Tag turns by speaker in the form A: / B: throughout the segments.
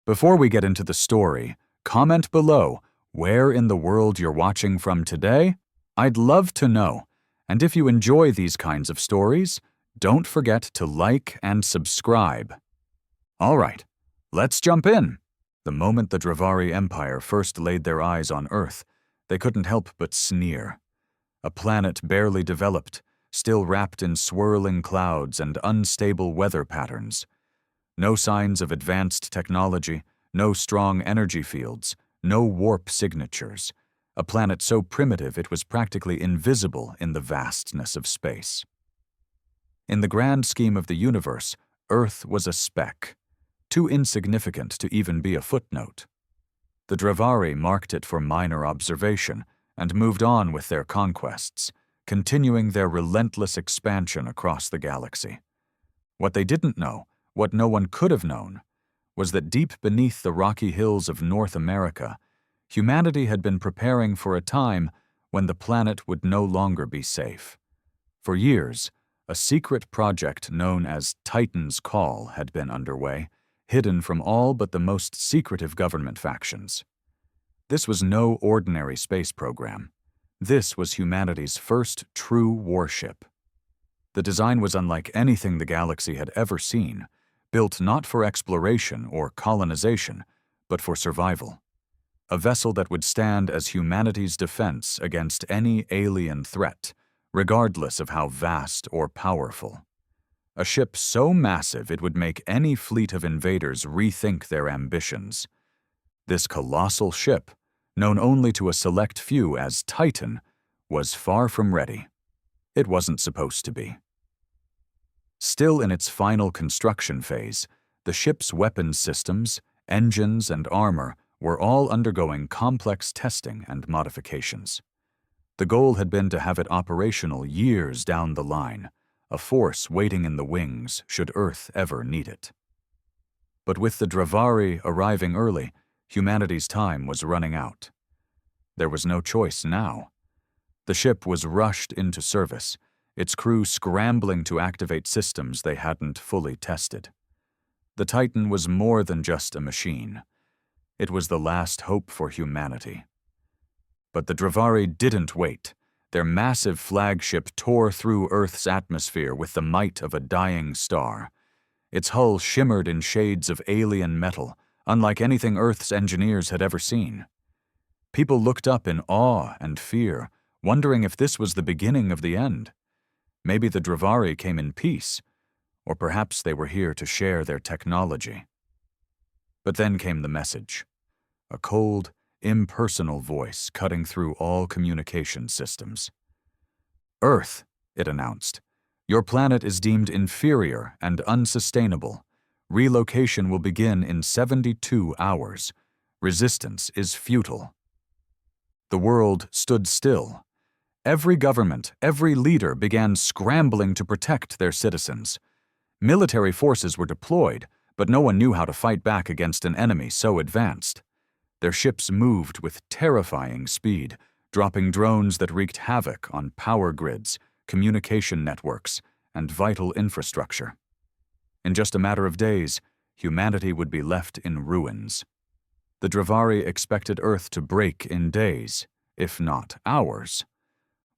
A: Before we get into the story, comment below where in the world you're watching from today. I'd love to know. And if you enjoy these kinds of stories, don't forget to like and subscribe. All right, let's jump in. The moment the Dravari Empire first laid their eyes on Earth, they couldn't help but sneer. A planet barely developed, still wrapped in swirling clouds and unstable weather patterns. No signs of advanced technology, no strong energy fields, no warp signatures. A planet so primitive it was practically invisible in the vastness of space. In the grand scheme of the universe, Earth was a speck, too insignificant to even be a footnote. The Dravari marked it for minor observation and moved on with their conquests, continuing their relentless expansion across the galaxy. What they didn't know, what no one could have known, was that deep beneath the rocky hills of North America, humanity had been preparing for a time when the planet would no longer be safe. For years, a secret project known as Titan's Call had been underway, hidden from all but the most secretive government factions. This was no ordinary space program. This was humanity's first true warship. The design was unlike anything the galaxy had ever seen, built not for exploration or colonization, but for survival. A vessel that would stand as humanity's defense against any alien threat, regardless of how vast or powerful. A ship so massive it would make any fleet of invaders rethink their ambitions. This colossal ship, known only to a select few as Titan, was far from ready. It wasn't supposed to be. Still in its final construction phase, the ship's weapons systems, engines, and armor were all undergoing complex testing and modifications. The goal had been to have it operational years down the line, a force waiting in the wings should Earth ever need it. But with the Dravari arriving early, humanity's time was running out. There was no choice now. The ship was rushed into service, its crew scrambling to activate systems they hadn't fully tested. The Titan was more than just a machine. It was the last hope for humanity. But the Dravari didn't wait. Their massive flagship tore through Earth's atmosphere with the might of a dying star. Its hull shimmered in shades of alien metal, unlike anything Earth's engineers had ever seen. People looked up in awe and fear, wondering if this was the beginning of the end. Maybe the Dravari came in peace, or perhaps they were here to share their technology. But then came the message. A cold, impersonal voice cutting through all communication systems. "Earth," it announced, "your planet is deemed inferior and unsustainable. Relocation will begin in 72 hours. Resistance is futile." The world stood still. Every government, every leader began scrambling to protect their citizens. Military forces were deployed, but no one knew how to fight back against an enemy so advanced. Their ships moved with terrifying speed, dropping drones that wreaked havoc on power grids, communication networks, and vital infrastructure. In just a matter of days, humanity would be left in ruins. The Dravari expected Earth to break in days, if not hours.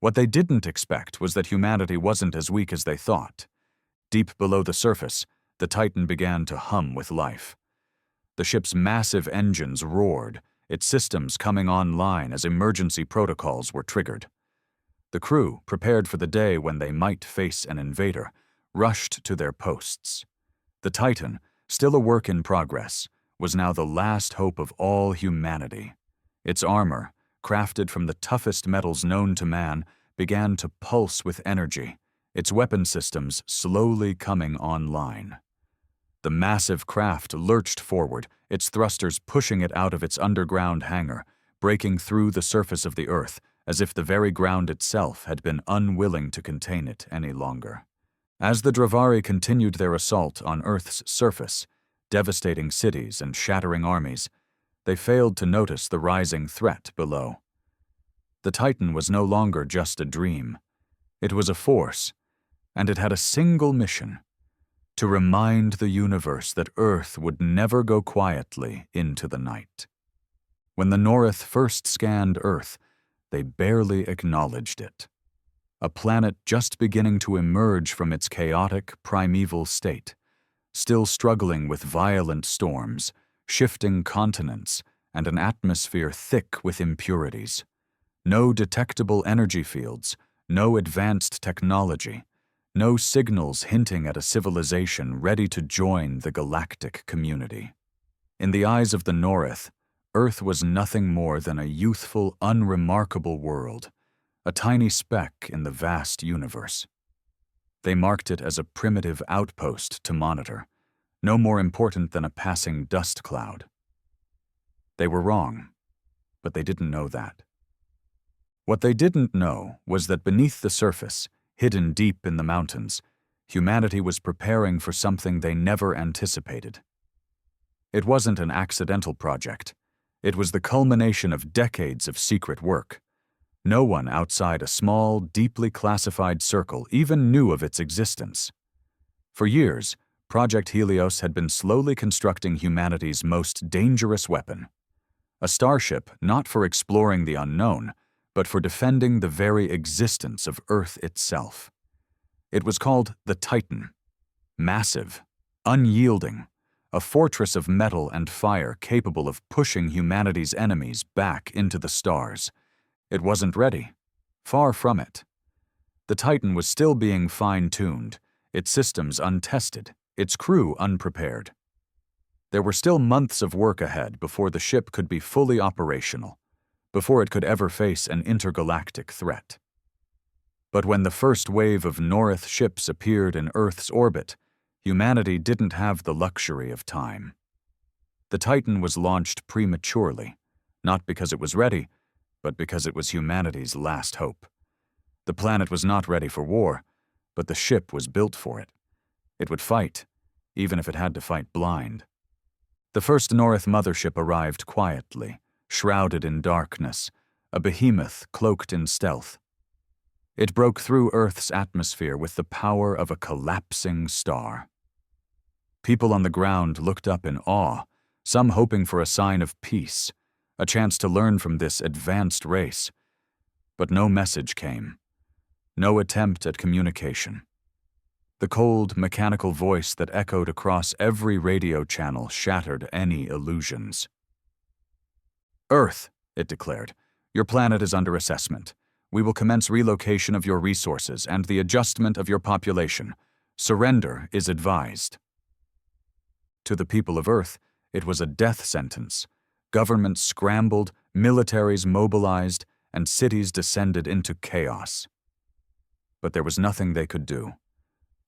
A: What they didn't expect was that humanity wasn't as weak as they thought. Deep below the surface, the Titan began to hum with life. The ship's massive engines roared, its systems coming online as emergency protocols were triggered. The crew, prepared for the day when they might face an invader, rushed to their posts. The Titan, still a work in progress, was now the last hope of all humanity. Its armor, crafted from the toughest metals known to man, began to pulse with energy, its weapon systems slowly coming online. The massive craft lurched forward, its thrusters pushing it out of its underground hangar, breaking through the surface of the Earth, as if the very ground itself had been unwilling to contain it any longer. As the Dravari continued their assault on Earth's surface, devastating cities and shattering armies, they failed to notice the rising threat below. The Titan was no longer just a dream. It was a force, and it had a single mission: to remind the universe that Earth would never go quietly into the night. When the North first scanned Earth, they barely acknowledged it. A planet just beginning to emerge from its chaotic, primeval state, still struggling with violent storms, shifting continents, and an atmosphere thick with impurities. No detectable energy fields, no advanced technology, no signals hinting at a civilization ready to join the galactic community. In the eyes of the North, Earth was nothing more than a youthful, unremarkable world, a tiny speck in the vast universe. They marked it as a primitive outpost to monitor, no more important than a passing dust cloud. They were wrong, but they didn't know that. What they didn't know was that beneath the surface, hidden deep in the mountains, humanity was preparing for something they never anticipated. It wasn't an accidental project. It was the culmination of decades of secret work. No one outside a small, deeply classified circle even knew of its existence. For years, Project Helios had been slowly constructing humanity's most dangerous weapon. A starship not for exploring the unknown, but for defending the very existence of Earth itself. It was called the Titan. Massive, unyielding, a fortress of metal and fire capable of pushing humanity's enemies back into the stars. It wasn't ready. Far from it. The Titan was still being fine-tuned, its systems untested, its crew unprepared. There were still months of work ahead before the ship could be fully operational, before it could ever face an intergalactic threat. But when the first wave of North ships appeared in Earth's orbit, humanity didn't have the luxury of time. The Titan was launched prematurely, not because it was ready, but because it was humanity's last hope. The planet was not ready for war, but the ship was built for it. It would fight, even if it had to fight blind. The first North mothership arrived quietly, shrouded in darkness, a behemoth cloaked in stealth. It broke through Earth's atmosphere with the power of a collapsing star. People on the ground looked up in awe, some hoping for a sign of peace, a chance to learn from this advanced race. But no message came. No attempt at communication. The cold, mechanical voice that echoed across every radio channel shattered any illusions. "Earth," it declared, "your planet is under assessment. We will commence relocation of your resources and the adjustment of your population. Surrender is advised." To the people of Earth, it was a death sentence. Governments scrambled, militaries mobilized, and cities descended into chaos. But there was nothing they could do.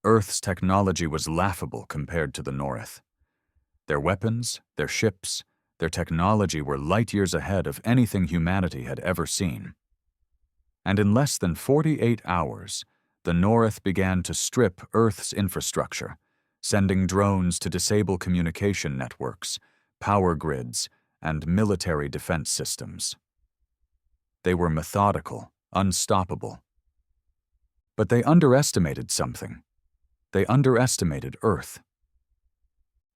A: Earth's technology was laughable compared to the North. Their weapons, their ships, their technology were light years ahead of anything humanity had ever seen. And in less than 48 hours, the North began to strip Earth's infrastructure, sending drones to disable communication networks, power grids, and military defense systems. They were methodical, unstoppable. But they underestimated something. They underestimated Earth.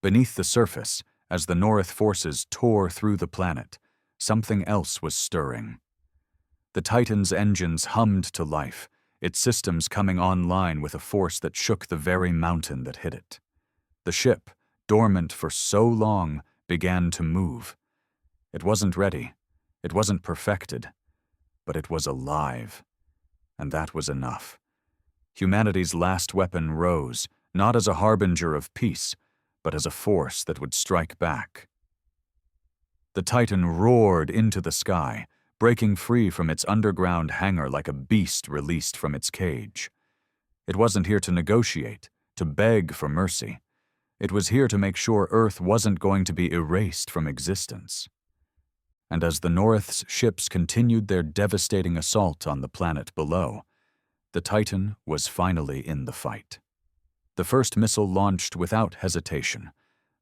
A: Beneath the surface, as the North forces tore through the planet, something else was stirring. The Titan's engines hummed to life, its systems coming online with a force that shook the very mountain that hid it. The ship, dormant for so long, began to move. It wasn't ready, it wasn't perfected, but it was alive. And that was enough. Humanity's last weapon rose, not as a harbinger of peace, but as a force that would strike back. The Titan roared into the sky, breaking free from its underground hangar like a beast released from its cage. It wasn't here to negotiate, to beg for mercy. It was here to make sure Earth wasn't going to be erased from existence. And as the North's ships continued their devastating assault on the planet below, the Titan was finally in the fight. The first missile launched without hesitation,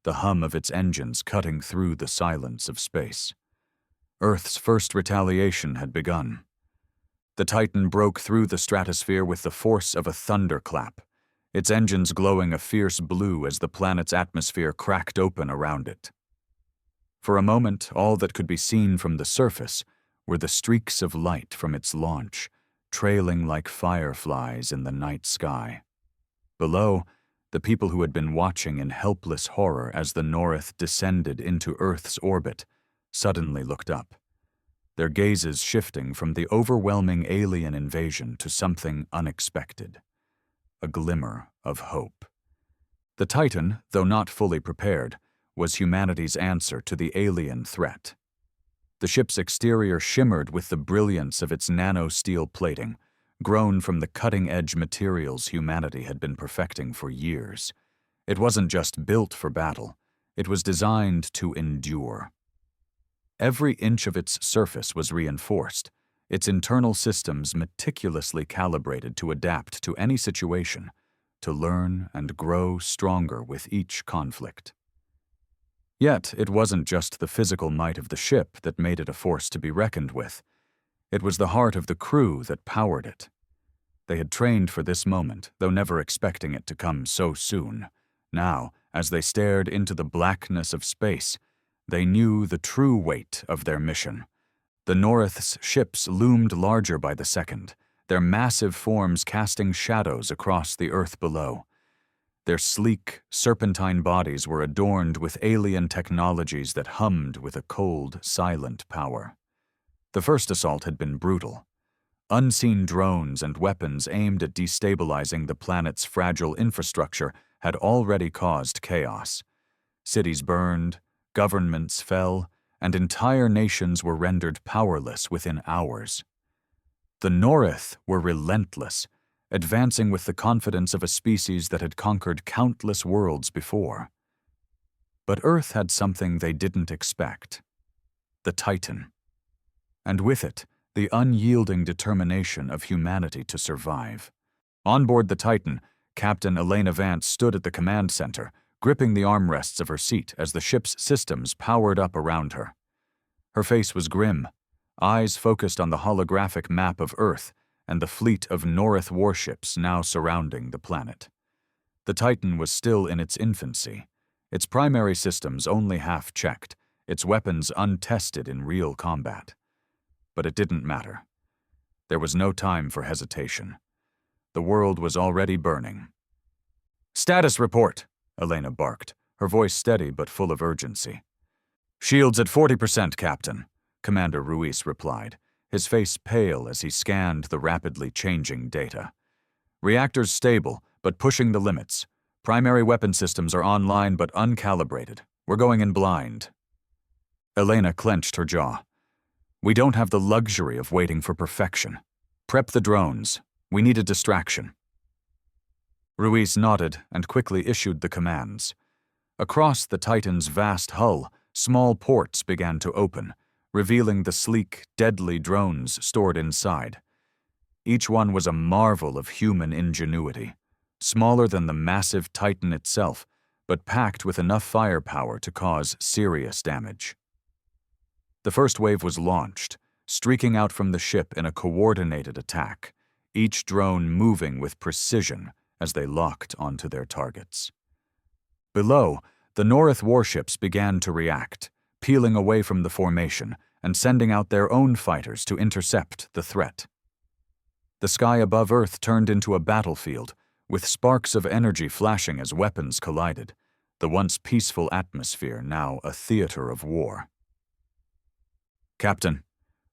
A: the hum of its engines cutting through the silence of space. Earth's first retaliation had begun. The Titan broke through the stratosphere with the force of a thunderclap, its engines glowing a fierce blue as the planet's atmosphere cracked open around it. For a moment, all that could be seen from the surface were the streaks of light from its launch, trailing like fireflies in the night sky. Below, the people who had been watching in helpless horror as the Norith descended into Earth's orbit suddenly looked up, their gazes shifting from the overwhelming alien invasion to something unexpected, a glimmer of hope. The Titan, though not fully prepared, was humanity's answer to the alien threat. The ship's exterior shimmered with the brilliance of its nano-steel plating, grown from the cutting-edge materials humanity had been perfecting for years. It wasn't just built for battle, it was designed to endure. Every inch of its surface was reinforced, its internal systems meticulously calibrated to adapt to any situation, to learn and grow stronger with each conflict. Yet, it wasn't just the physical might of the ship that made it a force to be reckoned with. It was the heart of the crew that powered it. They had trained for this moment, though never expecting it to come so soon. Now, as they stared into the blackness of space, they knew the true weight of their mission. The Norith's ships loomed larger by the second, their massive forms casting shadows across the earth below. Their sleek, serpentine bodies were adorned with alien technologies that hummed with a cold, silent power. The first assault had been brutal. Unseen drones and weapons aimed at destabilizing the planet's fragile infrastructure had already caused chaos. Cities burned, governments fell, and entire nations were rendered powerless within hours. The Norith were relentless, advancing with the confidence of a species that had conquered countless worlds before. But Earth had something they didn't expect: the Titan. And with it, the unyielding determination of humanity to survive. On board the Titan, Captain Elena Vance stood at the command center, gripping the armrests of her seat as the ship's systems powered up around her. Her face was grim, eyes focused on the holographic map of Earth and the fleet of Norith warships now surrounding the planet. The Titan was still in its infancy, its primary systems only half-checked, its weapons untested in real combat. But it didn't matter. There was no time for hesitation. The world was already burning. "Status report," Elena barked, her voice steady but full of urgency. "Shields at 40%, Captain," Commander Ruiz replied, his face pale as he scanned the rapidly changing data. "Reactors stable, but pushing the limits. Primary weapon systems are online but uncalibrated. We're going in blind." Elena clenched her jaw. "We don't have the luxury of waiting for perfection. Prep the drones. We need a distraction." Ruiz nodded and quickly issued the commands. Across the Titan's vast hull, small ports began to open, revealing the sleek, deadly drones stored inside. Each one was a marvel of human ingenuity, smaller than the massive Titan itself, but packed with enough firepower to cause serious damage. The first wave was launched, streaking out from the ship in a coordinated attack, each drone moving with precision as they locked onto their targets. Below, the Norith warships began to react, peeling away from the formation and sending out their own fighters to intercept the threat. The sky above Earth turned into a battlefield, with sparks of energy flashing as weapons collided, the once peaceful atmosphere now a theater of war. "Captain,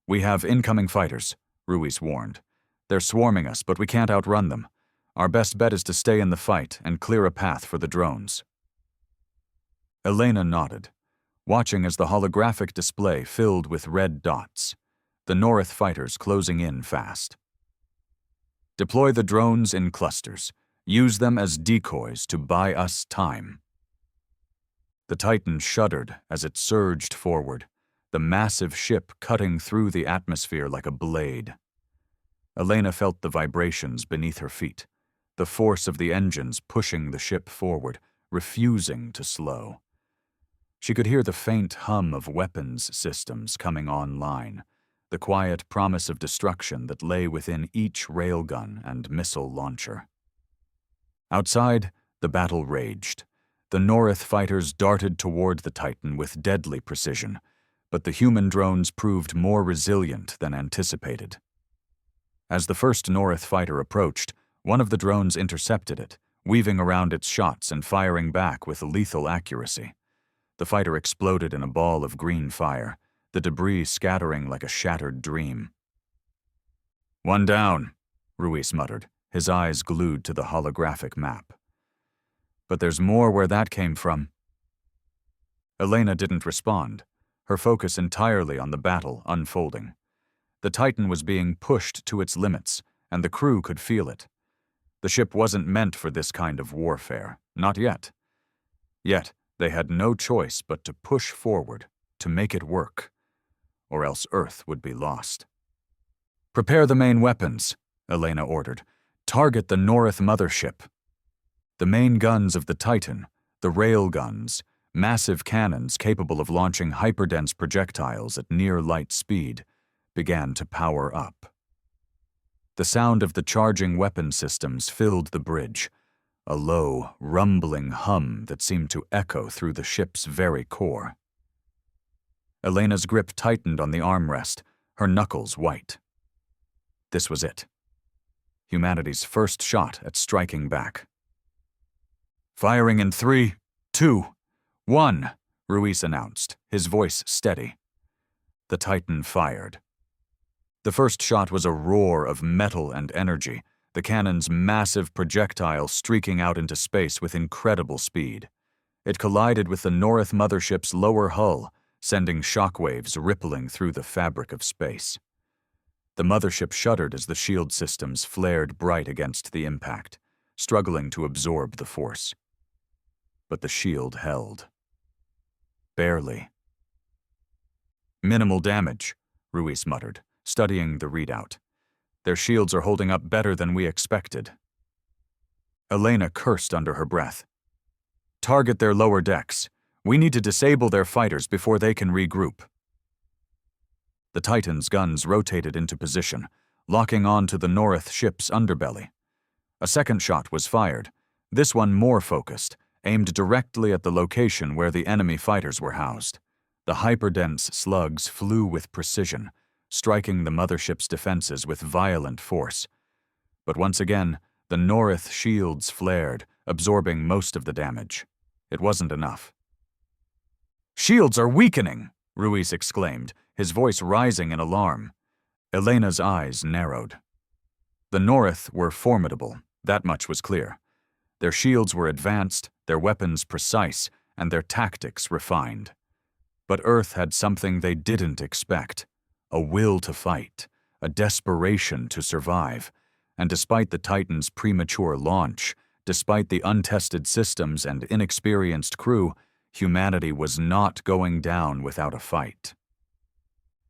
A: we have incoming fighters," Ruiz warned. "They're swarming us, but we can't outrun them. Our best bet is to stay in the fight and clear a path for the drones." Elena nodded, watching as the holographic display filled with red dots, the Norith fighters closing in fast. "Deploy the drones in clusters. Use them as decoys to buy us time." The Titan shuddered as it surged forward, the massive ship cutting through the atmosphere like a blade. Elena felt the vibrations beneath her feet, the force of the engines pushing the ship forward, refusing to slow. She could hear the faint hum of weapons systems coming online, the quiet promise of destruction that lay within each railgun and missile launcher. Outside, the battle raged. The North fighters darted toward the Titan with deadly precision, but the human drones proved more resilient than anticipated. As the first North fighter approached, one of the drones intercepted it, weaving around its shots and firing back with lethal accuracy. The fighter exploded in a ball of green fire, the debris scattering like a shattered dream. "One down," Ruiz muttered, his eyes glued to the holographic map. "But there's more where that came from." Elena didn't respond, her focus entirely on the battle unfolding. The Titan was being pushed to its limits, and the crew could feel it. The ship wasn't meant for this kind of warfare, not yet. Yet, they had no choice but to push forward, to make it work, or else Earth would be lost. "Prepare the main weapons," Elena ordered. "Target the North mothership." The main guns of the Titan, the rail guns, massive cannons capable of launching hyperdense projectiles at near light speed, began to power up. The sound of the charging weapon systems filled the bridge, a low, rumbling hum that seemed to echo through the ship's very core. Elena's grip tightened on the armrest, her knuckles white. This was it. Humanity's first shot at striking back. "Firing in 3, 2, 1, Ruiz announced, his voice steady. The Titan fired. The first shot was a roar of metal and energy, the cannon's massive projectile streaking out into space with incredible speed. It collided with the North mothership's lower hull, sending shockwaves rippling through the fabric of space. The mothership shuddered as the shield systems flared bright against the impact, struggling to absorb the force. But the shield held. Barely. "Minimal damage," Ruiz muttered, studying the readout. "Their shields are holding up better than we expected." Elena cursed under her breath. "Target their lower decks. We need to disable their fighters before they can regroup." The Titan's guns rotated into position, locking on to the North ship's underbelly. A second shot was fired, this one more focused, aimed directly at the location where the enemy fighters were housed. The hyperdense slugs flew with precision, striking the mothership's defenses with violent force. But once again, the North shields flared, absorbing most of the damage. It wasn't enough. "Shields are weakening!" Ruiz exclaimed, his voice rising in alarm. Elena's eyes narrowed. The North were formidable, that much was clear. Their shields were advanced, their weapons precise, and their tactics refined. But Earth had something they didn't expect: a will to fight, a desperation to survive. And despite the Titan's premature launch, despite the untested systems and inexperienced crew, humanity was not going down without a fight.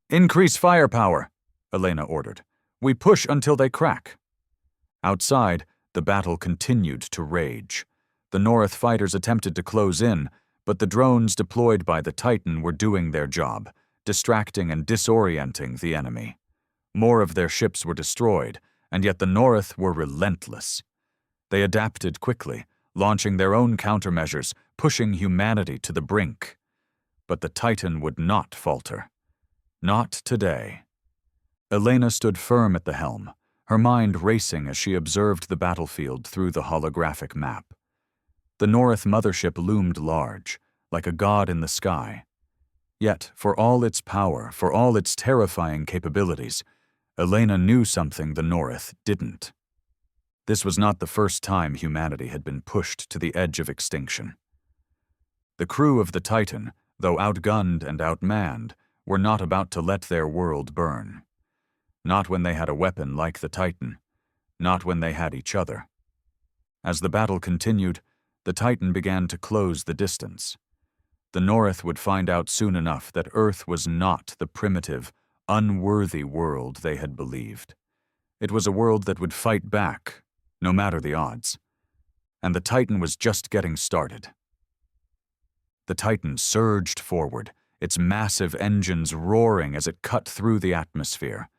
A: "Increase firepower," Elena ordered. "We push until they crack." Outside, the battle continued to rage. The North fighters attempted to close in, but the drones deployed by the Titan were doing their job, distracting and disorienting the enemy. More of their ships were destroyed, and yet the North were relentless. They adapted quickly, launching their own countermeasures, pushing humanity to the brink. But the Titan would not falter. Not today. Elena stood firm at the helm, her mind racing as she observed the battlefield through the holographic map. The North mothership loomed large, like a god in the sky. Yet, for all its power, for all its terrifying capabilities, Elena knew something the North didn't. This was not the first time humanity had been pushed to the edge of extinction. The crew of the Titan, though outgunned and outmanned, were not about to let their world burn. Not when they had a weapon like the Titan. Not when they had each other. As the battle continued, the Titan began to close the distance. The North would find out soon enough that Earth was not the primitive, unworthy world they had believed. It was a world that would fight back, no matter the odds. And the Titan was just getting started. The Titan surged forward, its massive engines roaring as it cut through the atmosphere.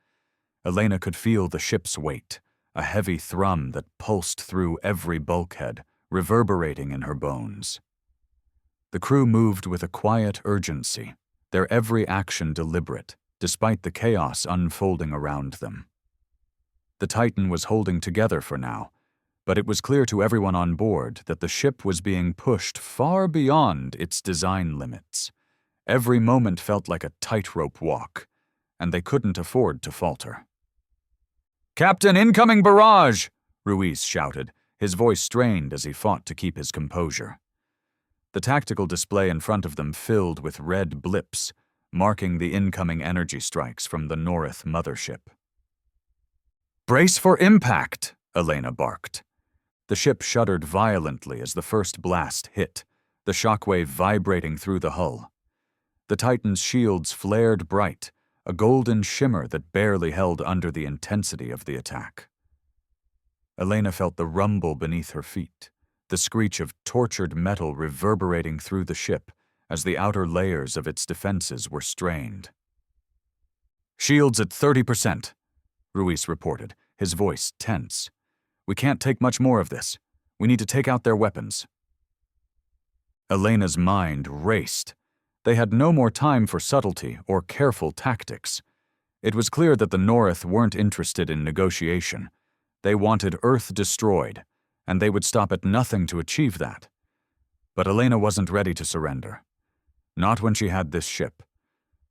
A: Elena could feel the ship's weight, a heavy thrum that pulsed through every bulkhead, reverberating in her bones. The crew moved with a quiet urgency, their every action deliberate, despite the chaos unfolding around them. The Titan was holding together for now, but it was clear to everyone on board that the ship was being pushed far beyond its design limits. Every moment felt like a tightrope walk, and they couldn't afford to falter. "Captain, incoming barrage!" Ruiz shouted, his voice strained as he fought to keep his composure. The tactical display in front of them filled with red blips, marking the incoming energy strikes from the North mothership. "Brace for impact!" Elena barked. The ship shuddered violently as the first blast hit, the shockwave vibrating through the hull. The Titan's shields flared bright, a golden shimmer that barely held under the intensity of the attack. Elena felt the rumble beneath her feet, the screech of tortured metal reverberating through the ship as the outer layers of its defenses were strained. "Shields at 30%, Ruiz reported, his voice tense. "We can't take much more of this. We need to take out their weapons." Elena's mind raced. They had no more time for subtlety or careful tactics. It was clear that the North weren't interested in negotiation. They wanted Earth destroyed, and they would stop at nothing to achieve that. But Elena wasn't ready to surrender. Not when she had this ship.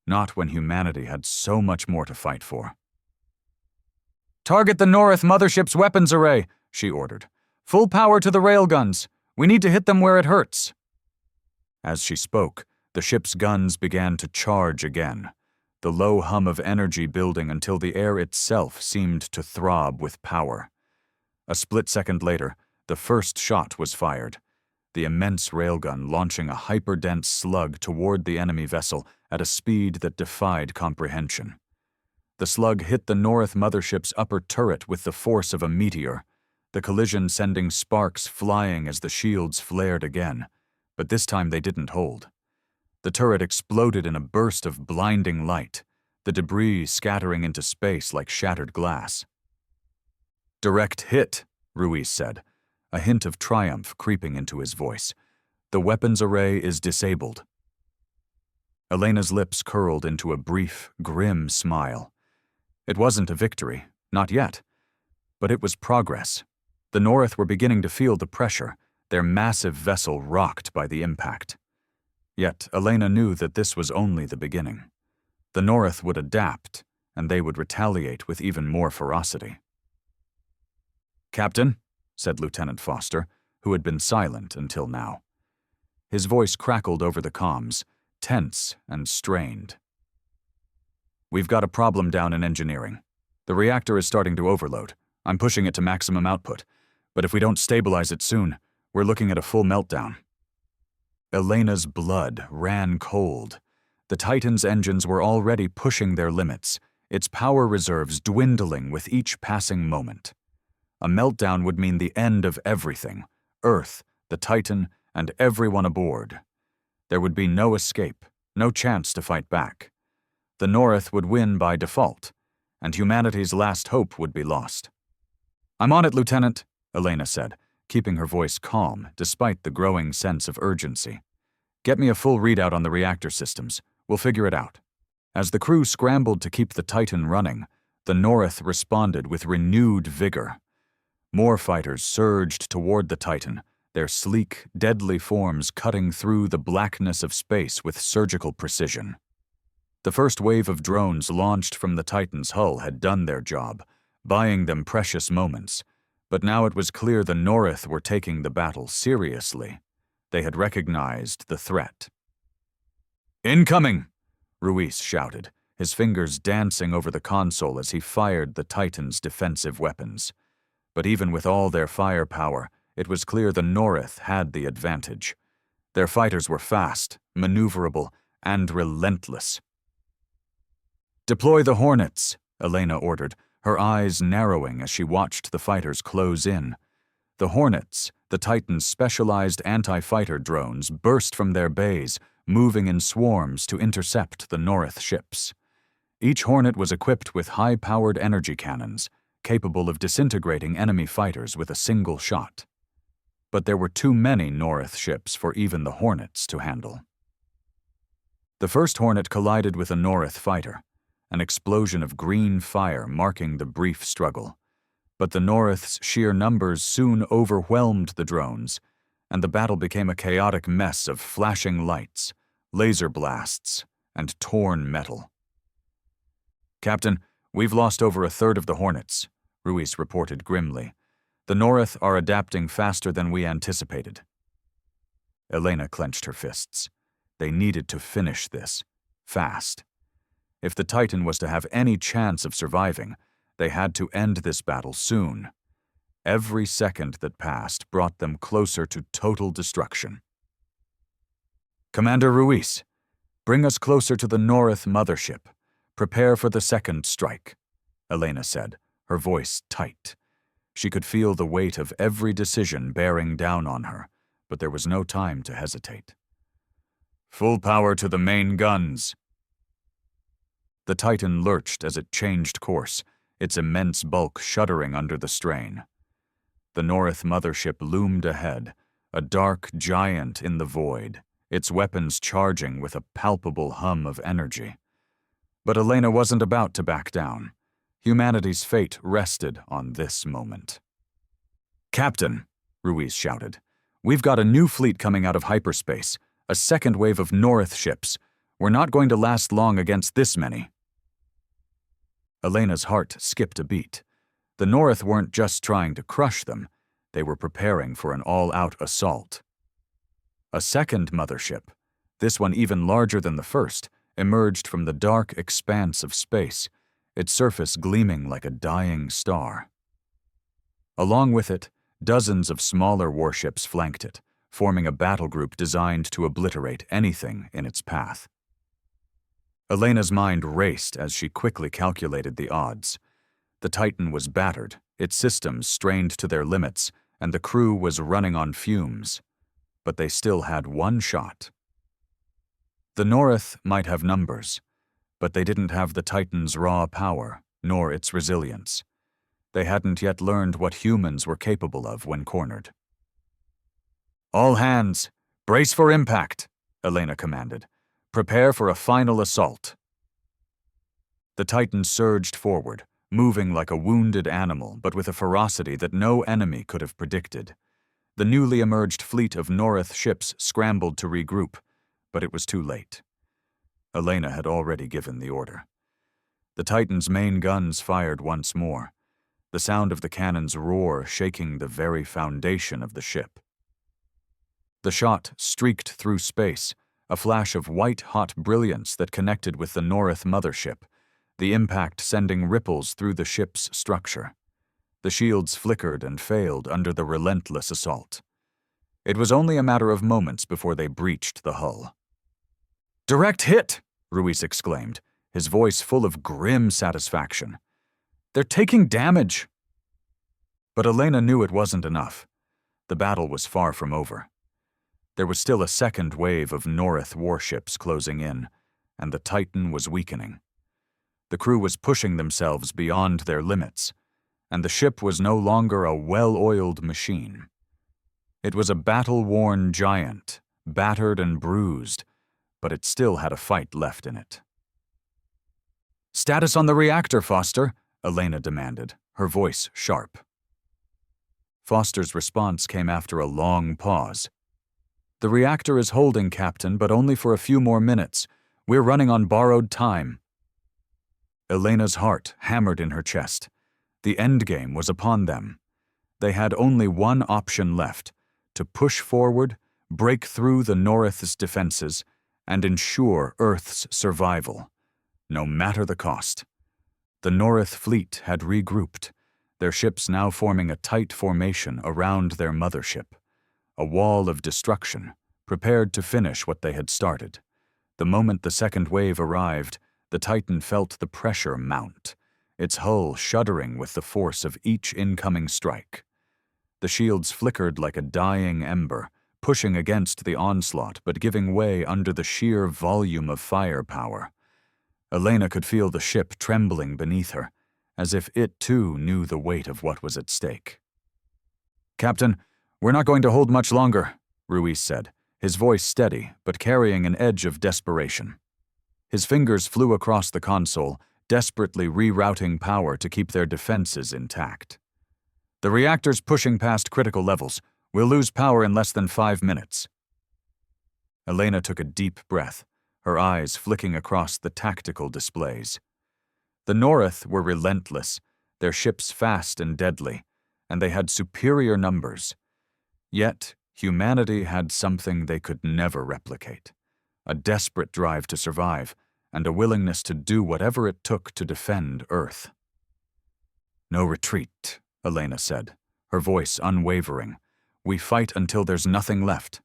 A: Not when humanity had so much more to fight for. "Target the North mothership's weapons array," she ordered. "Full power to the railguns. We need to hit them where it hurts." As she spoke, the ship's guns began to charge again, the low hum of energy building until the air itself seemed to throb with power. A split second later, the first shot was fired, the immense railgun launching a hyperdense slug toward the enemy vessel at a speed that defied comprehension. The slug hit the North mothership's upper turret with the force of a meteor, the collision sending sparks flying as the shields flared again, but this time they didn't hold. The turret exploded in a burst of blinding light, the debris scattering into space like shattered glass. "Direct hit," Ruiz said, a hint of triumph creeping into his voice. "The weapons array is disabled." Elena's lips curled into a brief, grim smile. It wasn't a victory, not yet. But it was progress. The North were beginning to feel the pressure, their massive vessel rocked by the impact. Yet Elena knew that this was only the beginning. The North would adapt, and they would retaliate with even more ferocity. "Captain," said Lieutenant Foster, who had been silent until now. His voice crackled over the comms, tense and strained. "We've got a problem down in engineering. The reactor is starting to overload. I'm pushing it to maximum output. But if we don't stabilize it soon, we're looking at a full meltdown." Elena's blood ran cold. The Titan's engines were already pushing their limits, its power reserves dwindling with each passing moment. A meltdown would mean the end of everything, Earth, the Titan, and everyone aboard. There would be no escape, no chance to fight back. The North would win by default, and humanity's last hope would be lost. "I'm on it, Lieutenant," Elena said, keeping her voice calm despite the growing sense of urgency. "Get me a full readout on the reactor systems. We'll figure it out." As the crew scrambled to keep the Titan running, the North responded with renewed vigor. More fighters surged toward the Titan, their sleek, deadly forms cutting through the blackness of space with surgical precision. The first wave of drones launched from the Titan's hull had done their job, buying them precious moments, but now it was clear the North were taking the battle seriously. They had recognized the threat. "Incoming!" Ruiz shouted, his fingers dancing over the console as he fired the Titan's defensive weapons. But even with all their firepower, it was clear the North had the advantage. Their fighters were fast, maneuverable, and relentless. "Deploy the Hornets," Elena ordered, her eyes narrowing as she watched the fighters close in. The Hornets, the Titan's specialized anti-fighter drones, burst from their bays, moving in swarms to intercept the North ships. Each Hornet was equipped with high-powered energy cannons, capable of disintegrating enemy fighters with a single shot. But there were too many North ships for even the Hornets to handle. The first Hornet collided with a North fighter, an explosion of green fire marking the brief struggle. But the North's sheer numbers soon overwhelmed the drones, and the battle became a chaotic mess of flashing lights, laser blasts, and torn metal. "Captain, we've lost over a third of the Hornets," Ruiz reported grimly. "The North are adapting faster than we anticipated." Elena clenched her fists. They needed to finish this, fast. If the Titan was to have any chance of surviving, they had to end this battle soon. Every second that passed brought them closer to total destruction. "Commander Ruiz, bring us closer to the North mothership. Prepare for the second strike," Elena said, her voice tight. She could feel the weight of every decision bearing down on her, but there was no time to hesitate. "Full power to the main guns." The Titan lurched as it changed course, its immense bulk shuddering under the strain. The North mothership loomed ahead, a dark giant in the void, its weapons charging with a palpable hum of energy. But Elena wasn't about to back down. Humanity's fate rested on this moment. "Captain," Ruiz shouted, "we've got a new fleet coming out of hyperspace, a second wave of North ships. We're not going to last long against this many." Elena's heart skipped a beat. The North weren't just trying to crush them, they were preparing for an all-out assault. A second mothership, this one even larger than the first, emerged from the dark expanse of space, its surface gleaming like a dying star. Along with it, dozens of smaller warships flanked it, forming a battle group designed to obliterate anything in its path. Elena's mind raced as she quickly calculated the odds. The Titan was battered, its systems strained to their limits, and the crew was running on fumes. But they still had one shot. The North might have numbers, but they didn't have the Titan's raw power, nor its resilience. They hadn't yet learned what humans were capable of when cornered. "All hands, brace for impact," Elena commanded. "Prepare for a final assault." The Titan surged forward, moving like a wounded animal, but with a ferocity that no enemy could have predicted. The newly emerged fleet of North ships scrambled to regroup, but it was too late. Elena had already given the order. The Titan's main guns fired once more, the sound of the cannon's roar shaking the very foundation of the ship. The shot streaked through space, a flash of white-hot brilliance that connected with the North mothership, the impact sending ripples through the ship's structure. The shields flickered and failed under the relentless assault. It was only a matter of moments before they breached the hull. "Direct hit!" Ruiz exclaimed, his voice full of grim satisfaction. "They're taking damage!" But Elena knew it wasn't enough. The battle was far from over. There was still a second wave of North warships closing in, and the Titan was weakening. The crew was pushing themselves beyond their limits, and the ship was no longer a well-oiled machine. It was a battle-worn giant, battered and bruised, but it still had a fight left in it. "Status on the reactor, Foster," Elena demanded, her voice sharp. Foster's response came after a long pause. "The reactor is holding, Captain, but only for a few more minutes. We're running on borrowed time." Elena's heart hammered in her chest. The endgame was upon them. They had only one option left: to push forward, break through the North's defenses, and ensure Earth's survival, no matter the cost. The North fleet had regrouped, their ships now forming a tight formation around their mothership, a wall of destruction, prepared to finish what they had started. The moment the second wave arrived, the Titan felt the pressure mount, its hull shuddering with the force of each incoming strike. The shields flickered like a dying ember, pushing against the onslaught but giving way under the sheer volume of firepower. Elena could feel the ship trembling beneath her, as if it too knew the weight of what was at stake. "Captain, we're not going to hold much longer," Ruiz said, his voice steady but carrying an edge of desperation. His fingers flew across the console, desperately rerouting power to keep their defenses intact. "The reactor's pushing past critical levels. We'll lose power in less than 5 minutes." Elena took a deep breath, her eyes flicking across the tactical displays. The North were relentless, their ships fast and deadly, and they had superior numbers. Yet, humanity had something they could never replicate: a desperate drive to survive and a willingness to do whatever it took to defend Earth. "No retreat," Elena said, her voice unwavering. "We fight until there's nothing left."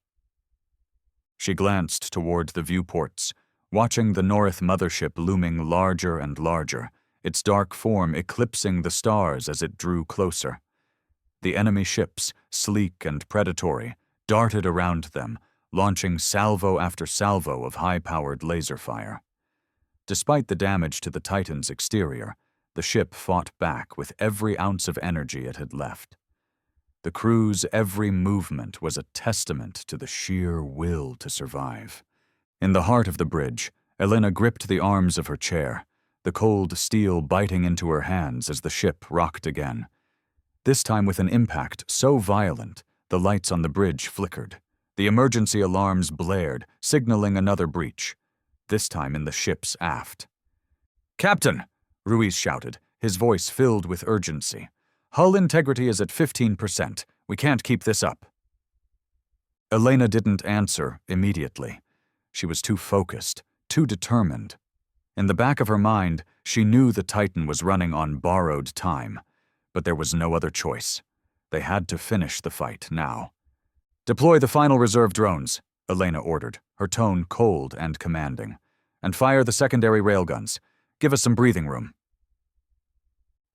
A: She glanced toward the viewports, watching the North mothership looming larger and larger, its dark form eclipsing the stars as it drew closer. The enemy ships, sleek and predatory, darted around them, launching salvo after salvo of high-powered laser fire. Despite the damage to the Titan's exterior, the ship fought back with every ounce of energy it had left. The crew's every movement was a testament to the sheer will to survive. In the heart of the bridge, Elena gripped the arms of her chair, the cold steel biting into her hands as the ship rocked again. This time with an impact so violent, the lights on the bridge flickered. The emergency alarms blared, signaling another breach, this time in the ship's aft. "Captain!" Ruiz shouted, his voice filled with urgency. "Hull integrity is at 15%. We can't keep this up." Elena didn't answer immediately. She was too focused, too determined. In the back of her mind, she knew the Titan was running on borrowed time, but there was no other choice. They had to finish the fight now. "Deploy the final reserve drones," Elena ordered, her tone cold and commanding. "And fire the secondary railguns. Give us some breathing room."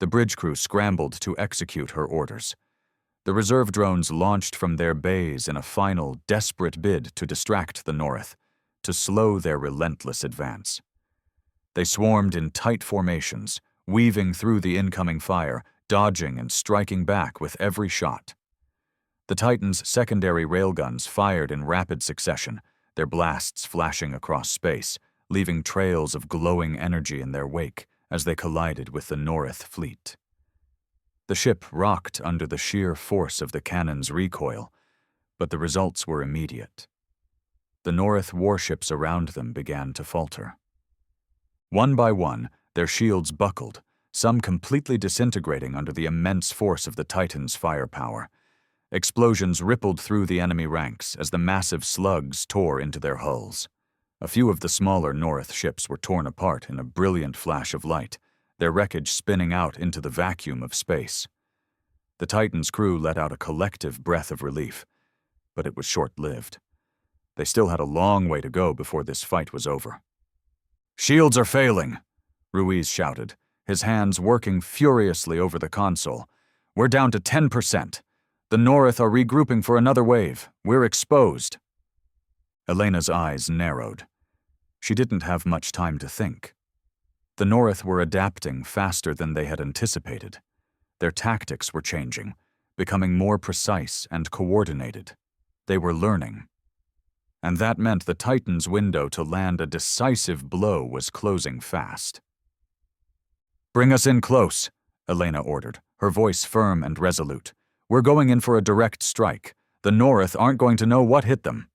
A: The bridge crew scrambled to execute her orders. The reserve drones launched from their bays in a final, desperate bid to distract the North, to slow their relentless advance. They swarmed in tight formations, weaving through the incoming fire, dodging and striking back with every shot. The Titan's secondary railguns fired in rapid succession, their blasts flashing across space, leaving trails of glowing energy in their wake as they collided with the North fleet. The ship rocked under the sheer force of the cannon's recoil, but the results were immediate. The North warships around them began to falter. One by one, their shields buckled, some completely disintegrating under the immense force of the Titan's firepower. Explosions rippled through the enemy ranks as the massive slugs tore into their hulls. A few of the smaller North ships were torn apart in a brilliant flash of light, their wreckage spinning out into the vacuum of space. The Titan's crew let out a collective breath of relief, but it was short-lived. They still had a long way to go before this fight was over. "Shields are failing," Ruiz shouted, his hands working furiously over the console. "We're down to 10%. The North are regrouping for another wave. We're exposed." Elena's eyes narrowed. She didn't have much time to think. The North were adapting faster than they had anticipated. Their tactics were changing, becoming more precise and coordinated. They were learning. And that meant the Titan's window to land a decisive blow was closing fast. "Bring us in close," Elena ordered, her voice firm and resolute. "We're going in for a direct strike. The North aren't going to know what hit them."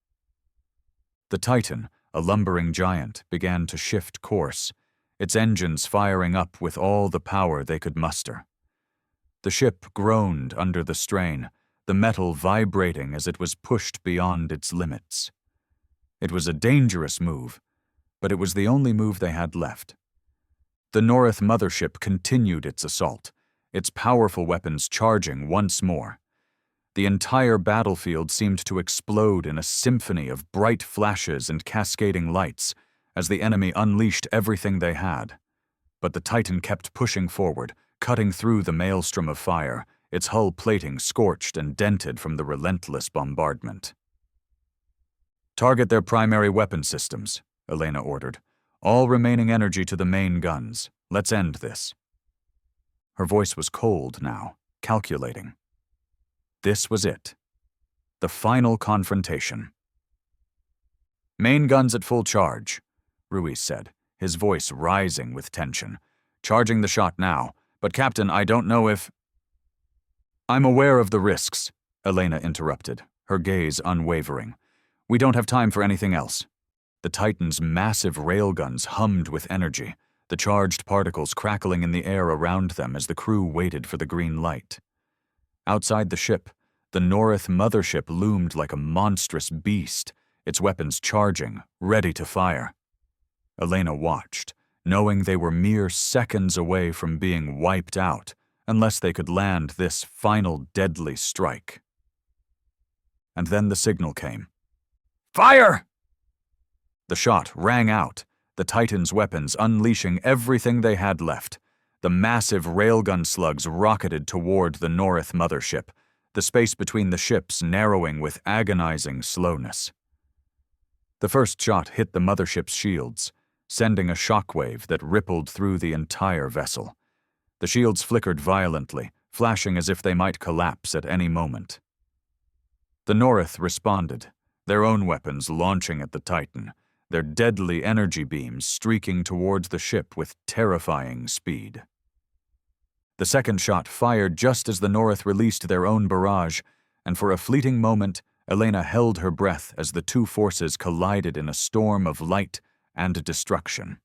A: The Titan, a lumbering giant, began to shift course, its engines firing up with all the power they could muster. The ship groaned under the strain, the metal vibrating as it was pushed beyond its limits. It was a dangerous move, but it was the only move they had left. The North mothership continued its assault, its powerful weapons charging once more. The entire battlefield seemed to explode in a symphony of bright flashes and cascading lights as the enemy unleashed everything they had. But the Titan kept pushing forward, cutting through the maelstrom of fire, its hull plating scorched and dented from the relentless bombardment. "Target their primary weapon systems," Elena ordered. "All remaining energy to the main guns. Let's end this." Her voice was cold now, calculating. This was it. The final confrontation. "Main guns at full charge," Ruiz said, his voice rising with tension. "Charging the shot now, but Captain, I don't know if—" "I'm aware of the risks," Elena interrupted, her gaze unwavering. "We don't have time for anything else." The Titan's massive railguns hummed with energy, the charged particles crackling in the air around them as the crew waited for the green light. Outside the ship, the Norith mothership loomed like a monstrous beast, its weapons charging, ready to fire. Elena watched, knowing they were mere seconds away from being wiped out unless they could land this final deadly strike. And then the signal came. "Fire!" The shot rang out, the Titan's weapons unleashing everything they had left. The massive railgun slugs rocketed toward the Norith mothership, the space between the ships narrowing with agonizing slowness. The first shot hit the mothership's shields, sending a shockwave that rippled through the entire vessel. The shields flickered violently, flashing as if they might collapse at any moment. The Norith responded, their own weapons launching at the Titan, their deadly energy beams streaking towards the ship with terrifying speed. The second shot fired just as the North released their own barrage, and for a fleeting moment, Elena held her breath as the two forces collided in a storm of light and destruction.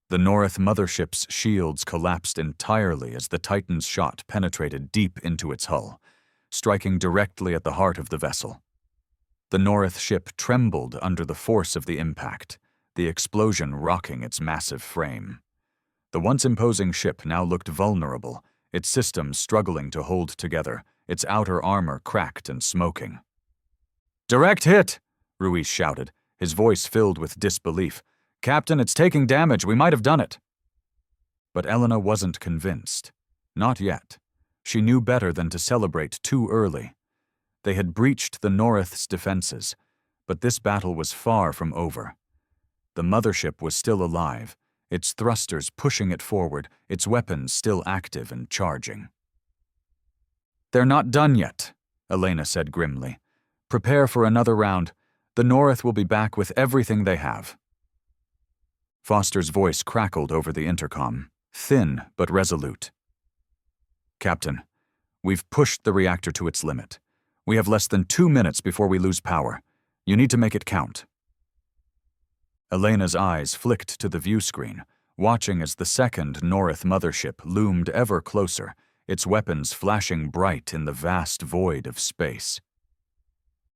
A: The North mothership's shields collapsed entirely as the Titan's shot penetrated deep into its hull, striking directly at the heart of the vessel. The North ship trembled under the force of the impact, the explosion rocking its massive frame. The once imposing ship now looked vulnerable, its systems struggling to hold together, its outer armor cracked and smoking. "Direct hit!" Ruiz shouted, his voice filled with disbelief. "Captain, it's taking damage. We might have done it." But Elena wasn't convinced. Not yet. She knew better than to celebrate too early. They had breached the North's defenses, but this battle was far from over. The mothership was still alive, its thrusters pushing it forward, its weapons still active and charging. "They're not done yet," Elena said grimly. "Prepare for another round. The North will be back with everything they have." Foster's voice crackled over the intercom, thin but resolute. "Captain, we've pushed the reactor to its limit. We have less than 2 minutes before we lose power. You need to make it count." Elena's eyes flicked to the view screen, watching as the second North mothership loomed ever closer, its weapons flashing bright in the vast void of space.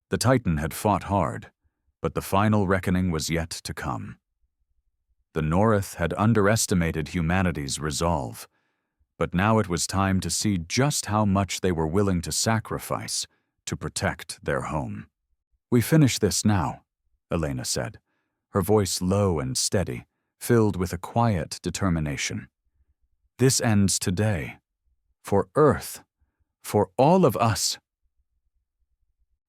A: The Titan had fought hard, but the final reckoning was yet to come. The North had underestimated humanity's resolve, but now it was time to see just how much they were willing to sacrifice to protect their home. "We finish this now," Elena said, her voice low and steady, filled with a quiet determination. "This ends today. For Earth. For all of us."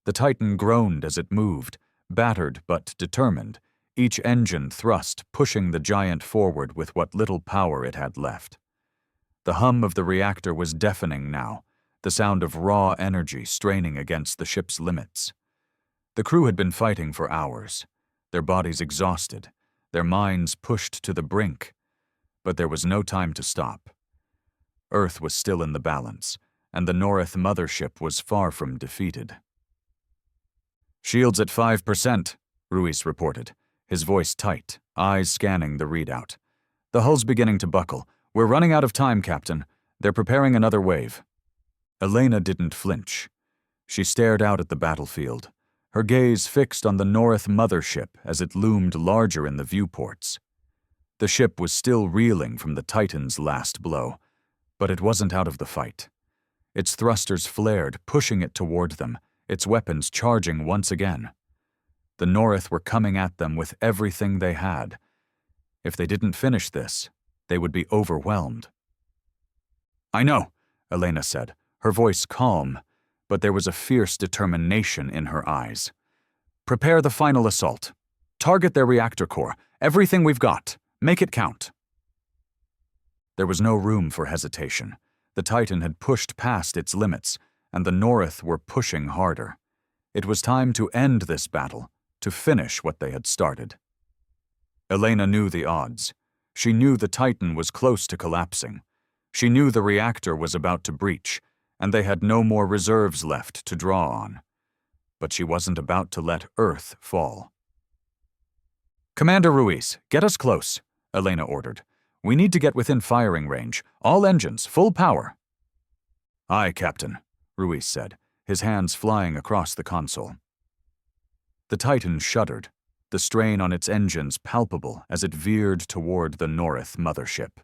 A: The Titan groaned as it moved, battered but determined, each engine thrust pushing the giant forward with what little power it had left. The hum of the reactor was deafening now, the sound of raw energy straining against the ship's limits. The crew had been fighting for hours, their bodies exhausted, their minds pushed to the brink, but there was no time to stop. Earth was still in the balance, and the North mothership was far from defeated. "Shields at 5%, Ruiz reported, his voice tight, eyes scanning the readout. "The hull's beginning to buckle. We're running out of time, Captain. They're preparing another wave." Elena didn't flinch. She stared out at the battlefield, her gaze fixed on the North mothership as it loomed larger in the viewports. The ship was still reeling from the Titan's last blow, but it wasn't out of the fight. Its thrusters flared, pushing it toward them, its weapons charging once again. The North were coming at them with everything they had. If they didn't finish this, they would be overwhelmed. "I know," Elena said, her voice calm, but there was a fierce determination in her eyes. "Prepare the final assault. Target their reactor core. Everything we've got. Make it count." There was no room for hesitation. The Titan had pushed past its limits, and the North were pushing harder. It was time to end this battle, to finish what they had started. Elena knew the odds. She knew the Titan was close to collapsing. She knew the reactor was about to breach, and they had no more reserves left to draw on. But she wasn't about to let Earth fall. "Commander Ruiz, get us close," Elena ordered. "We need to get within firing range. All engines, full power." "Aye, Captain," Ruiz said, his hands flying across the console. The Titan shuddered, the strain on its engines palpable as it veered toward the North mothership.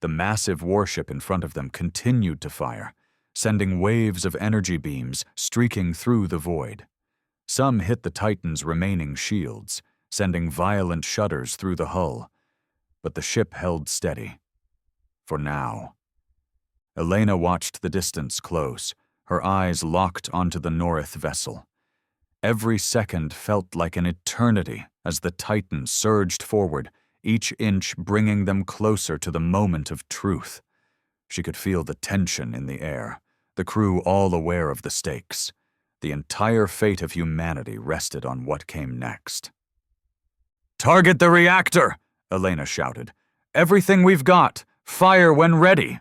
A: The massive warship in front of them continued to fire, sending waves of energy beams streaking through the void. Some hit the Titan's remaining shields, sending violent shudders through the hull. But the ship held steady. For now. Elena watched the distance close, her eyes locked onto the North vessel. Every second felt like an eternity as the Titan surged forward, each inch bringing them closer to the moment of truth. She could feel the tension in the air, the crew all aware of the stakes. The entire fate of humanity rested on what came next. "Target the reactor!" Elena shouted. "Everything we've got! Fire when ready!"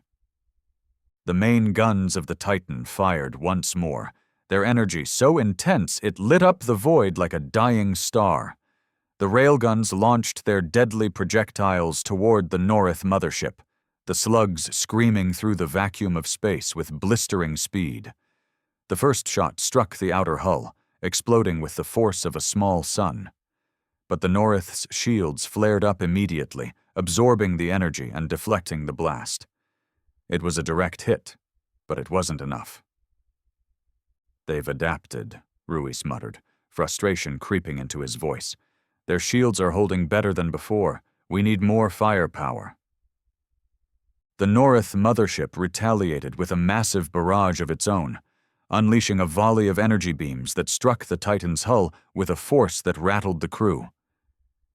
A: The main guns of the Titan fired once more, their energy so intense it lit up the void like a dying star. The railguns launched their deadly projectiles toward the North mothership, the slugs screaming through the vacuum of space with blistering speed. The first shot struck the outer hull, exploding with the force of a small sun. But the North's shields flared up immediately, absorbing the energy and deflecting the blast. It was a direct hit, but it wasn't enough. "They've adapted," Ruiz muttered, frustration creeping into his voice. "Their shields are holding better than before. We need more firepower." The North mothership retaliated with a massive barrage of its own, unleashing a volley of energy beams that struck the Titan's hull with a force that rattled the crew.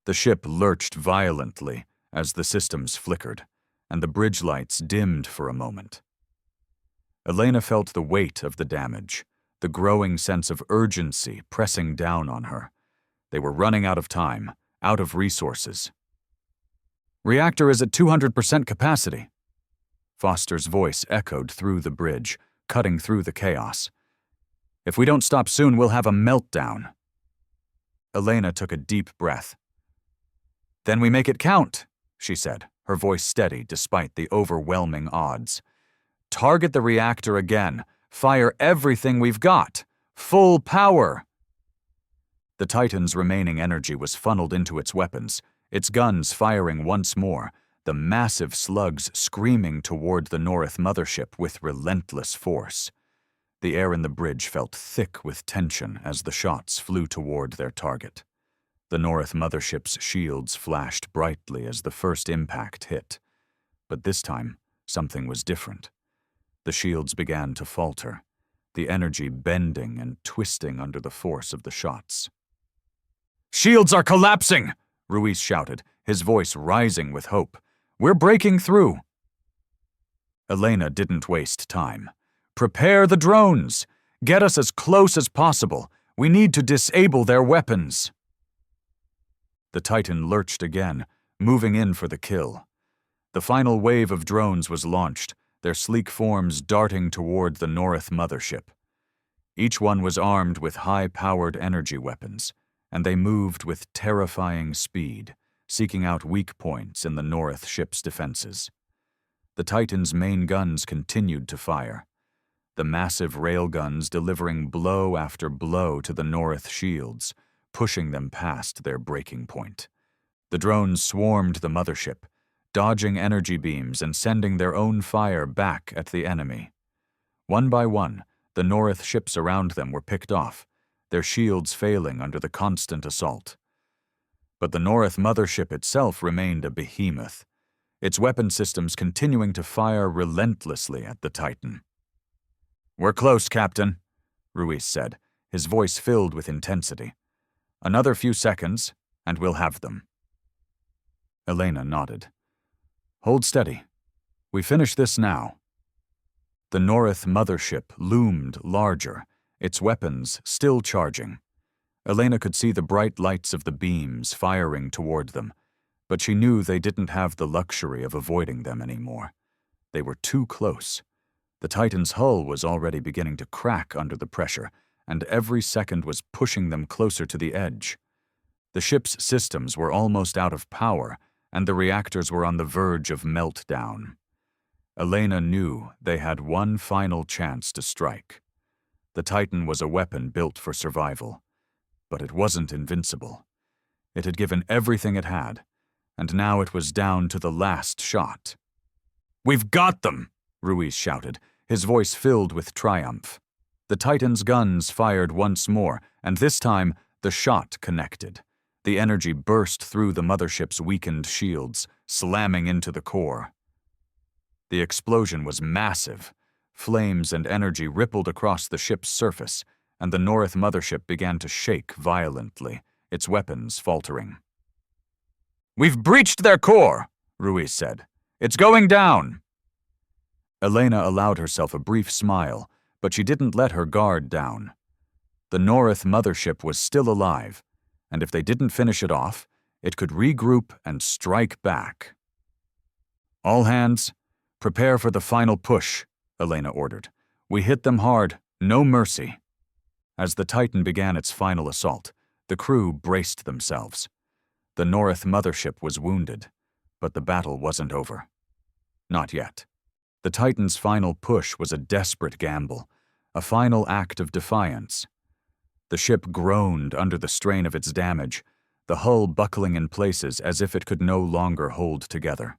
A: The ship lurched violently as the systems flickered, and the bridge lights dimmed for a moment. Elena felt the weight of the damage, the growing sense of urgency pressing down on her. They were running out of time, out of resources. "Reactor is at 200% capacity." Foster's voice echoed through the bridge, cutting through the chaos. "If we don't stop soon, we'll have a meltdown." Elena took a deep breath. "Then we make it count," she said, her voice steady despite the overwhelming odds. "Target the reactor again. Fire everything we've got. Full power." The Titan's remaining energy was funneled into its weapons, its guns firing once more, the massive slugs screaming toward the North mothership with relentless force. The air in the bridge felt thick with tension as the shots flew toward their target. The North mothership's shields flashed brightly as the first impact hit. But this time, something was different. The shields began to falter, the energy bending and twisting under the force of the shots. "Shields are collapsing!" Ruiz shouted, his voice rising with hope. "We're breaking through!" Elena didn't waste time. "Prepare the drones! Get us as close as possible! We need to disable their weapons!" The Titan lurched again, moving in for the kill. The final wave of drones was launched, their sleek forms darting toward the North mothership. Each one was armed with high-powered energy weapons, and they moved with terrifying speed, seeking out weak points in the North ship's defenses. The Titan's main guns continued to fire, the massive railguns delivering blow after blow to the North shields, pushing them past their breaking point. The drones swarmed the mothership, dodging energy beams and sending their own fire back at the enemy. One by one, the North ships around them were picked off, their shields failing under the constant assault. But the North mothership itself remained a behemoth, its weapon systems continuing to fire relentlessly at the Titan. "We're close, Captain," Ruiz said, his voice filled with intensity. "Another few seconds, and we'll have them." Elena nodded. "Hold steady. We finish this now. The North mothership loomed larger, its weapons still charging. Elena could see the bright lights of the beams firing toward them, but she knew they didn't have the luxury of avoiding them anymore. They were too close. The Titan's hull was already beginning to crack under the pressure, and every second was pushing them closer to the edge. The ship's systems were almost out of power, and the reactors were on the verge of meltdown. Elena knew they had one final chance to strike. The Titan was a weapon built for survival, but it wasn't invincible. It had given everything it had, and now it was down to the last shot. "We've got them!" Ruiz shouted, his voice filled with triumph. The Titan's guns fired once more, and this time the shot connected. The energy burst through the mothership's weakened shields, slamming into the core. The explosion was massive. Flames and energy rippled across the ship's surface, and the North mothership began to shake violently, its weapons faltering. "We've breached their core," Ruiz said. "It's going down." Elena allowed herself a brief smile, but she didn't let her guard down. The North mothership was still alive, and if they didn't finish it off, it could regroup and strike back. "All hands, prepare for the final push," Elena ordered. "We hit them hard, no mercy." As the Titan began its final assault, the crew braced themselves. The North mothership was wounded, but the battle wasn't over. Not yet. The Titan's final push was a desperate gamble, a final act of defiance. The ship groaned under the strain of its damage, the hull buckling in places as if it could no longer hold together.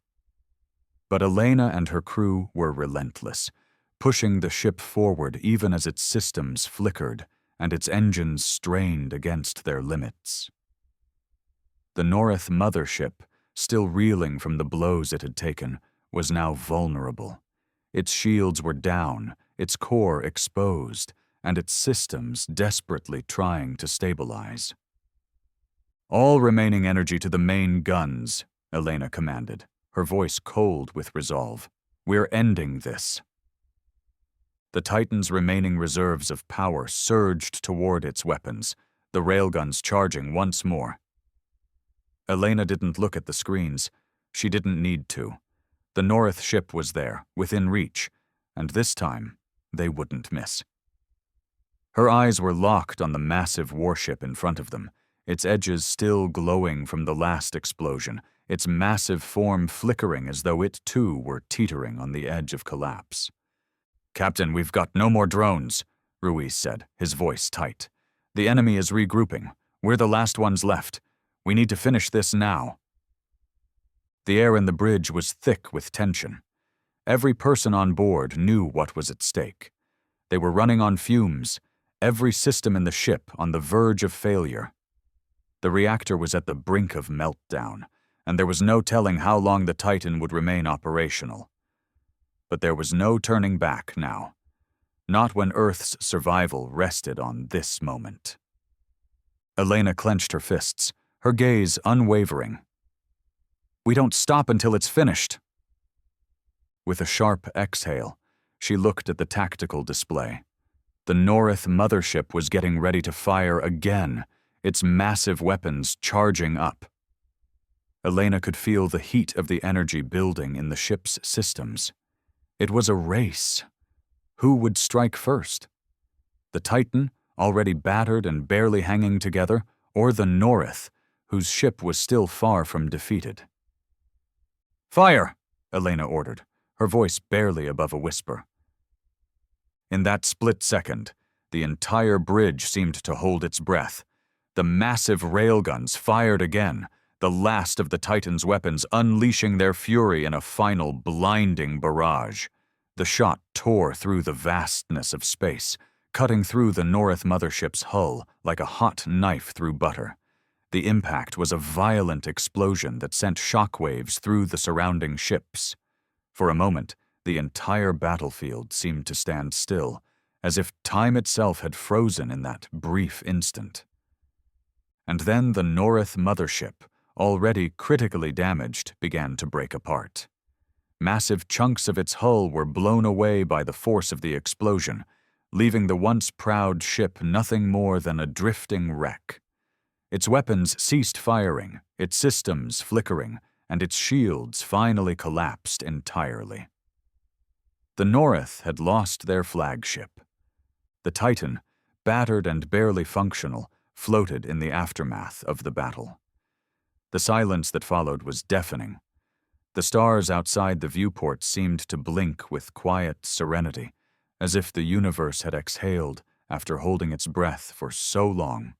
A: But Elena and her crew were relentless, pushing the ship forward even as its systems flickered and its engines strained against their limits. The North mothership, still reeling from the blows it had taken, was now vulnerable. Its shields were down, its core exposed, and its systems desperately trying to stabilize. "All remaining energy to the main guns," Elena commanded, her voice cold with resolve. "We're ending this." The Titan's remaining reserves of power surged toward its weapons, the railguns charging once more. Elena didn't look at the screens. She didn't need to. The North ship was there, within reach, and this time they wouldn't miss. Her eyes were locked on the massive warship in front of them, its edges still glowing from the last explosion, its massive form flickering as though it too were teetering on the edge of collapse. "Captain, we've got no more drones," Ruiz said, his voice tight. "The enemy is regrouping. We're the last ones left. We need to finish this now." The air in the bridge was thick with tension. Every person on board knew what was at stake. They were running on fumes, every system in the ship on the verge of failure. The reactor was at the brink of meltdown, and there was no telling how long the Titan would remain operational. But there was no turning back now. Not when Earth's survival rested on this moment. Elena clenched her fists, her gaze unwavering. "We don't stop until it's finished." With a sharp exhale, she looked at the tactical display. The North mothership was getting ready to fire again, its massive weapons charging up. Elena could feel the heat of the energy building in the ship's systems. It was a race. Who would strike first? The Titan, already battered and barely hanging together, or the North, whose ship was still far from defeated? "Fire!" Elena ordered, her voice barely above a whisper. In that split second, the entire bridge seemed to hold its breath. The massive railguns fired again, the last of the Titan's weapons unleashing their fury in a final blinding barrage. The shot tore through the vastness of space, cutting through the North mothership's hull like a hot knife through butter. The impact was a violent explosion that sent shockwaves through the surrounding ships. For a moment, the entire battlefield seemed to stand still, as if time itself had frozen in that brief instant. And then the North mothership, already critically damaged, began to break apart. Massive chunks of its hull were blown away by the force of the explosion, leaving the once proud ship nothing more than a drifting wreck. Its weapons ceased firing, its systems flickering, and its shields finally collapsed entirely. The North had lost their flagship. The Titan, battered and barely functional, floated in the aftermath of the battle. The silence that followed was deafening. The stars outside the viewport seemed to blink with quiet serenity, as if the universe had exhaled after holding its breath for so long.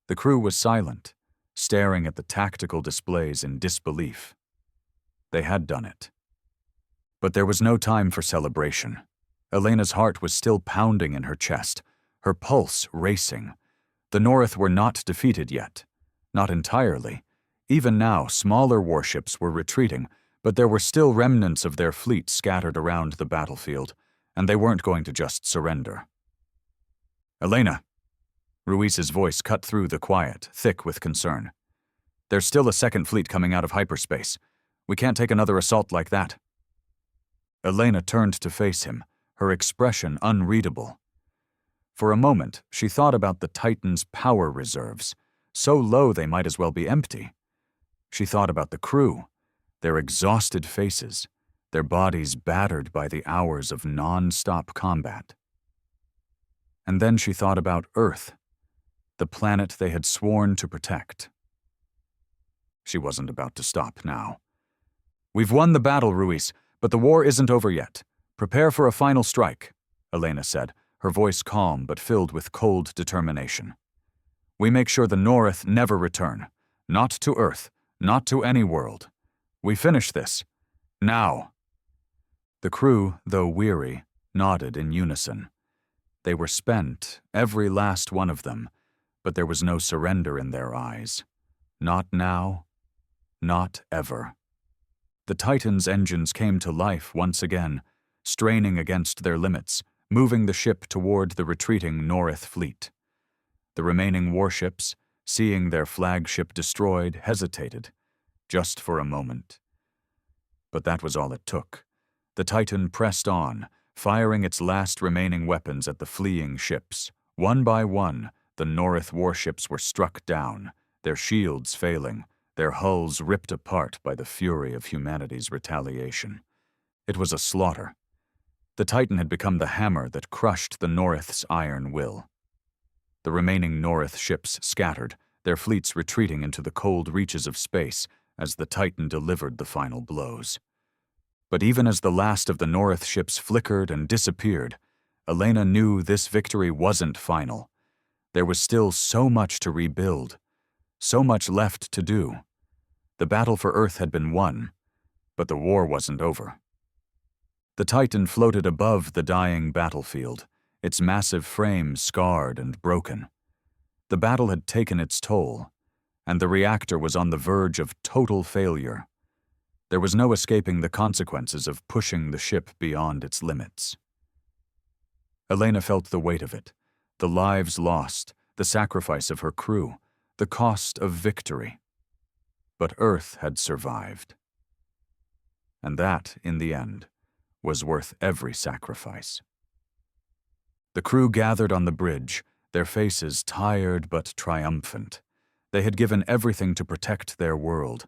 A: The crew was silent, staring at the tactical displays in disbelief. They had done it. But there was no time for celebration. Elena's heart was still pounding in her chest, her pulse racing. The North were not defeated yet. Not entirely. Even now, smaller warships were retreating, but there were still remnants of their fleet scattered around the battlefield, and they weren't going to just surrender. "Elena," Ruiz's voice cut through the quiet, thick with concern. "There's still a second fleet coming out of hyperspace. We can't take another assault like that." Elena turned to face him, her expression unreadable. For a moment, she thought about the Titan's power reserves, so low they might as well be empty. She thought about the crew, their exhausted faces, their bodies battered by the hours of non-stop combat. And then she thought about Earth, the planet they had sworn to protect. She wasn't about to stop now. "We've won the battle, Ruiz, but the war isn't over yet. Prepare for a final strike," Elena said, her voice calm but filled with cold determination. "We make sure the North never return. Not to Earth, not to any world. We finish this. Now." The crew, though weary, nodded in unison. They were spent, every last one of them, but there was no surrender in their eyes. Not now, not ever. The Titan's engines came to life once again, straining against their limits, moving the ship toward the retreating North fleet. The remaining warships, seeing their flagship destroyed, hesitated, just for a moment. But that was all it took. The Titan pressed on, firing its last remaining weapons at the fleeing ships. One by one, the North warships were struck down, their shields failing, their hulls ripped apart by the fury of humanity's retaliation. It was a slaughter. The Titan had become the hammer that crushed the North's iron will. The remaining North ships scattered, their fleets retreating into the cold reaches of space as the Titan delivered the final blows. But even as the last of the North ships flickered and disappeared, Elena knew this victory wasn't final. There was still so much to rebuild, so much left to do. The battle for Earth had been won, but the war wasn't over. The Titan floated above the dying battlefield, its massive frame scarred and broken. The battle had taken its toll, and the reactor was on the verge of total failure. There was no escaping the consequences of pushing the ship beyond its limits. Elena felt the weight of it, the lives lost, the sacrifice of her crew, the cost of victory. But Earth had survived. And that, in the end, was worth every sacrifice. The crew gathered on the bridge, their faces tired but triumphant. They had given everything to protect their world,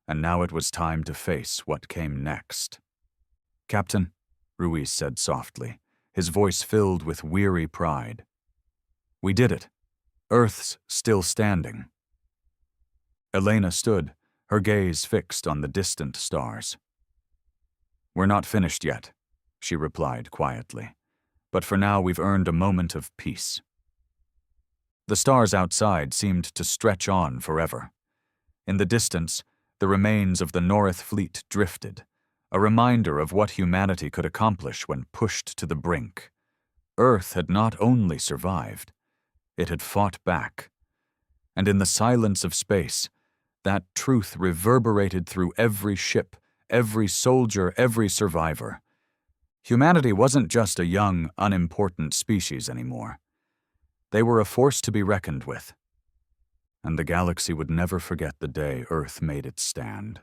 A: and now it was time to face what came next. "Captain," Ruiz said softly, his voice filled with weary pride. "We did it. Earth's still standing." Elena stood, her gaze fixed on the distant stars. "We're not finished yet," she replied quietly, "but for now we've earned a moment of peace." The stars outside seemed to stretch on forever. In the distance, the remains of the North fleet drifted, a reminder of what humanity could accomplish when pushed to the brink. Earth had not only survived, it had fought back. And in the silence of space, that truth reverberated through every ship, every soldier, every survivor. Humanity wasn't just a young, unimportant species anymore. They were a force to be reckoned with. And the galaxy would never forget the day Earth made its stand.